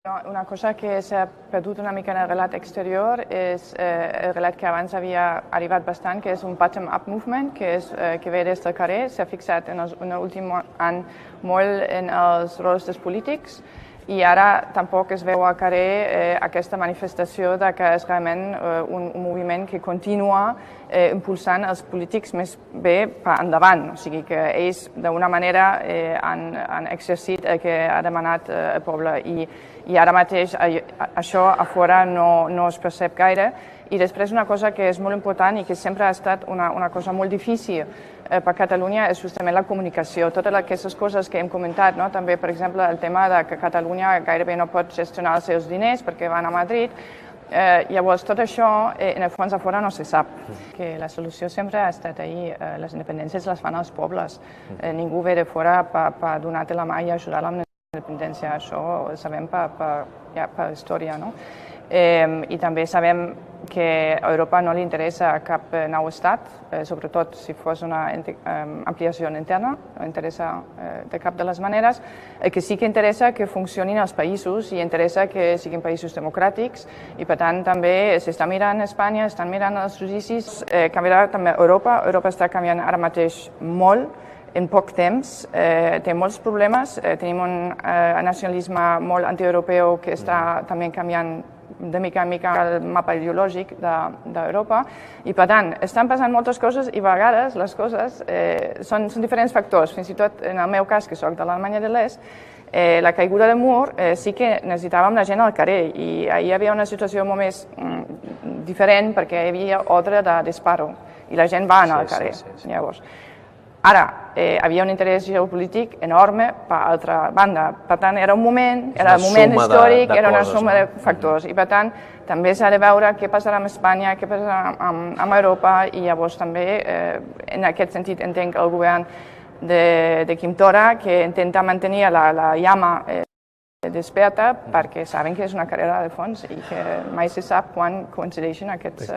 Una cosa que s'ha perdut una mica en el relat exterior és el relat que abans havia arribat bastant, que és un bottom-up movement, que ve des del carrer, s'ha fixat en l'últim any molt en els rols dels polítics i ara tampoc es veu al carrer aquesta manifestació de que és realment un moviment que continua impulsant els polítics més bé per endavant, o sigui que ells d'una manera han exercit el que ha demanat el poble i ara mateix això a fora no es percep gaire. I després una cosa que és molt important i que sempre ha estat una cosa molt difícil per Catalunya és justament la comunicació. Totes aquestes coses que hem comentat, també per exemple el tema de que Catalunya gairebé no pot gestionar els seus diners perquè van a Madrid, llavors tot això en el fons a fora no se sap. Que la solució sempre ha estat ahir, les independències les fan els pobles, ningú ve de fora per donar-te la mà i ajudar amb la independència, això ho sabem per història. I també sabem que a Europa no li interessa cap nou estat, sobretot si fos una ampliació interna, no interessa de cap de les maneres. El que sí que interessa que funcionin els països i interessa que siguin països democràtics i per tant també s'està mirant Espanya, estan mirant els judicis, canviarà també Europa. Europa està canviant ara mateix molt, en poc temps, té molts problemes, tenim un nacionalisme molt antieuropeu que està també canviant de mica en mica el mapa ideològic d'Europa i per tant estan passant moltes coses i a vegades les coses són diferents factors, fins i tot en el meu cas que soc de l'Alemanya de l'Est, la caiguda del mur sí que necessitàvem la gent al carrer i ahir hi havia una situació molt més diferent perquè hi havia ordre de disparo i la gent va anar al carrer. Llavors, ara, hi havia un interès geopolític enorme per altra banda. Per tant, era un moment històric, era una suma de factors. I per tant, també s'ha de veure què passarà amb Espanya, què passarà amb Europa i llavors també, en aquest sentit, entenc el govern de Quim Torra que intenta mantenir la llama desperta perquè saben que és una carrera de fons i que mai se sap quan coincideixen aquests